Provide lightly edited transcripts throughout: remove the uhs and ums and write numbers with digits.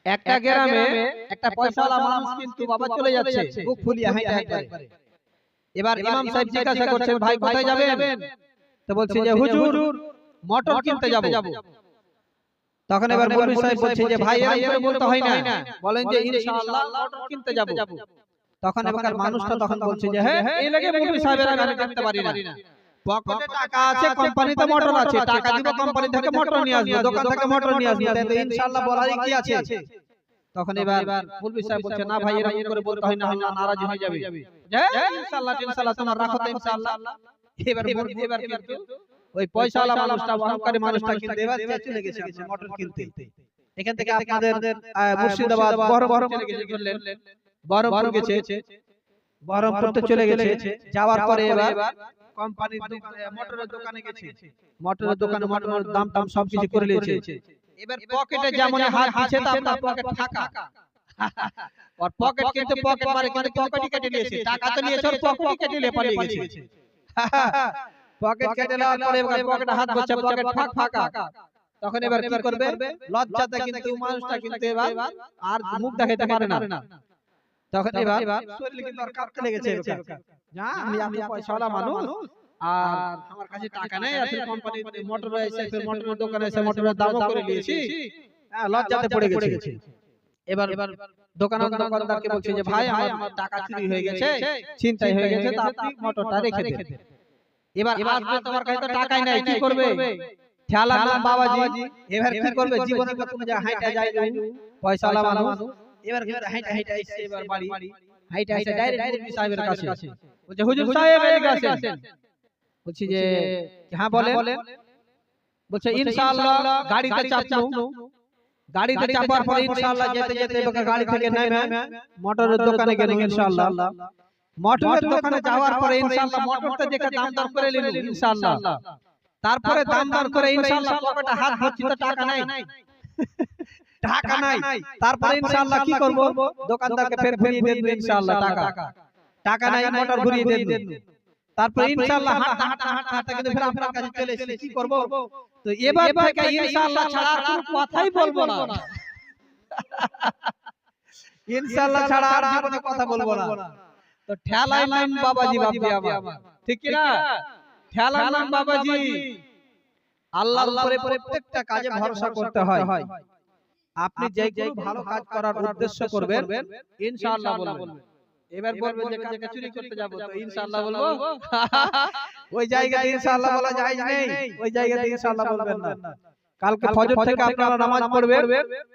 একটা গ্রামে একটা পয়সাওয়ালা মানুষ কিন্তু বাবা চলে যাচ্ছে বুক ফুলিয়ে হাঁটা একবারে। এবার ইমাম সাহেব জিজ্ঞাসা করছেন, ভাই কোথায় যাবেন? তো বলছে যে হুজুর মটর কিনতে যাব। তখন এবার মৌলভী সাহেব বলছে যে ভাই এরকম করে বলতে হয় না, বলেন যে ইনশাআল্লাহ মটর কিনতে যাব। তখন এবার মানুষটা তখন বলছে যে হ্যাঁ এই লাগে মৌলভী সাহেবের গানে দেখতে পারি না, পকেটে টাকা আছে, কোম্পানিতে মোটর আছে, টাকা দিব কোম্পানি থেকে মোটর নিয়ে আসবো, দোকান থেকে মোটর নিয়ে আসবো, তাই তো ইনশাআল্লাহ বলারই কি আছে। তখন এবার মৌলভী সাহেব বলছে না ভাই এরকম করে বলতে হয় না, নারাজ হয়ে যাবে। ইনশাআল্লাহ ইনশাআল্লাহ তোমার রাখো তো ইনশাআল্লাহ। এবার কিন্তু ওই পয়সাওয়ালা মানুষটা, অহংকারী মানুষটা কিন্তু এবার চলে গেছে মোটর কিনতে। এখান থেকে আপনাদের মুর্শিদাবাদ বহরমপুর চলে গেছে, বললেন বহরমপুর গেছে, বহরমপুর চলে গেছে। যাওয়ার পরে এবার কোম্পানির মোটরের দোকানে গেছে, মোটরের দোকানে মোটরের দাম সবকিছু করে নিয়েছে। এবার পকেটে যেমন হাত দিয়েছে তা আপনার পকেট ফাঁকা, আর পকেট কিন্তু পকেট মারে কিন্তু পকেটই কেটে নিয়েছে, টাকা তো নিয়েছে আর পকেটই কেটে নিয়ে পালিয়ে গেছে। পকেট কেটে নেওয়ার পরে এবার পকেটে হাত বসছে, পকেট ফাঁকা। তখন এবার কি করবে, লজ্জাতে কিন্তু মানুষটা কিন্তু এবার আর মুখ দেখাতে পারে না। তখন এবার শরীরে কিন্তু আর কাঁপতে লেগেছে, যা আমি পয়সাওয়ালা মানুষ আর আমার কাছে টাকা নেই, আর কোম্পানি মোটর এসে ফির মোটরের দোকানে এসে মোটরের দামও করে নিয়েছি, লজ্জাতে পড়ে গেছে। এবার দোকানদারকে বলছে যে ভাই আমার টাকা চুরি হয়ে গেছে, ছিনতাই হয়ে গেছে, তা আপনি মোটরটা রেখে দেন। এবার আসবে তোমার কাছে তো টাকাই নাই, কি করবে? ঠেলার নাম বাবাজি। এবার কি করবে, জীবনে কোনো যা হাইটা যায় পয়সাওয়ালা মানুষ, এবার কিন্তু হাইটা এসে এবার বাড়ি হাইটা এসে ডাইরেক্ট সাহেবের কাছে বলছে হুজুর সাহেব এদিকে আসেন। বলছি যে হ্যাঁ বলেন। বলছে ইনশাআল্লাহ গাড়িতে চাপনু, গাড়িতে চাপার পরে ইনশাআল্লাহ যেতে যেতে গাড়ি থেকে নেমে মোটরের দোকানে গেল। ইনশাআল্লাহ মোটরের দোকানে যাওয়ার পরে ইনশাআল্লাহ মোটরটা দেখে দাম দর করে নিল ইনশাআল্লাহ। তারপরে দাম দর করে ইনশাআল্লাহ পকেটে হাত ভর্তি, তো টাকা নাই, টাকা নাই। তারপরে ইনশাআল্লাহ কি করব, দোকানদারকে ফের ঘুরিয়ে দেব ইনশাআল্লাহ, টাকা নাই, মোটর ঘুরিয়ে দেব। তারপরে ইনশাআল্লাহ হাঁটতে কিন্তু ফের আপনার কাছে চলে এসেছি, কি করব? তো এবার থেকে ইনশাআল্লাহ ছাড়া আর কোনো কথাই বলবো না, ইনশাআল্লাহ ছাড়া আর জীবনে কথা বলবো না। তো ঠেলার নাম বাবাজি, বাপজি আমার, ঠিক কি না? ঠেলার নাম বাবাজি। আল্লাহর উপরে প্রত্যেকটা কাজে ভরসা করতে হয়। আপনি যে কোনো ভালো কাজ করার উদ্দেশ্য করবেন ইনশাআল্লাহ বলবেন। এবার বলবেন যে কালকে চুরি করতে যাব, তো ইনশাআল্লাহ বলবো, ওই জায়গাতে ইনশাআল্লাহ বলা যায় নেই, ওই জায়গাতে ইনশাআল্লাহ বলবেন না। কালকে ফজর থেকে আপনারা নামাজ পড়বেন,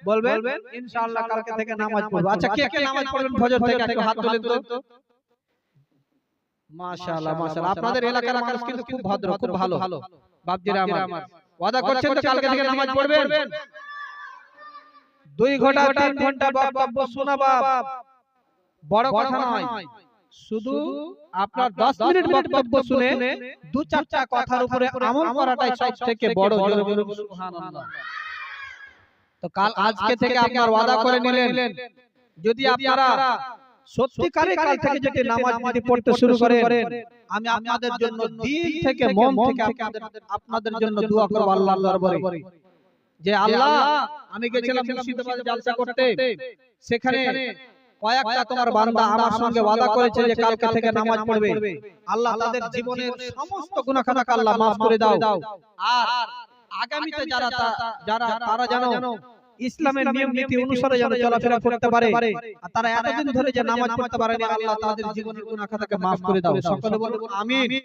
বলবেন ইনশাআল্লাহ কালকে থেকে নামাজ পড়ব। আচ্ছা কে কে নামাজ পড়বেন ফজর থেকে একটু হাত তোলেন তো। মাশাআল্লাহ মাশাআল্লাহ, আপনাদের এলাকার মানুষ কিন্তু খুব ভদ্র, খুব ভালো। বাপজিরা আমার ওয়াদা করছেন তো কালকে থেকে নামাজ পড়বেন? 2 ঘন্টা 3 ঘন্টা বক্তব্য শোনা বাপ বড় কথা নয়, শুধু আপনার 10 মিনিট বক্তব্য শুনে 2-4টা কথার উপরে আমল করাটাই সবথেকে বড়। সুবহানাল্লাহ। তো কাল আজকে থেকে আপনারা ওয়াদা করে নিলেন, যদি আপনারা সত্যিকারে কাল থেকে যদি নামাজ পড়তে শুরু করেন, আমি আপনাদের জন্য দিল থেকে মন থেকে আপনাদের জন্য দোয়া করব আল্লাহর দরবারে, যে আল্লাহ আমি গেছিলাম মুর্শিদাবাদে জালসা করতে, সেখানে কয়েকটা তোমার বান্দা আমার সঙ্গে ওয়াদা করেছে যে কালকে থেকে নামাজ পড়বে। আল্লাহ তাদের জীবনের সমস্ত গুনাহ খাতা আল্লাহ maaf করে দাও, আর আগামীতে যারা তারা জানো ইসলামের নিয়ম নীতি অনুসারে যেন চলাফেরা করতে পারে, আর তারা এতদিন ধরে যে নামাজ পড়তে পারেনি, আল্লাহ তাদের জীবনের গুনাহ খাতাকে maaf করে দাও। সকলে বলুন আমিন।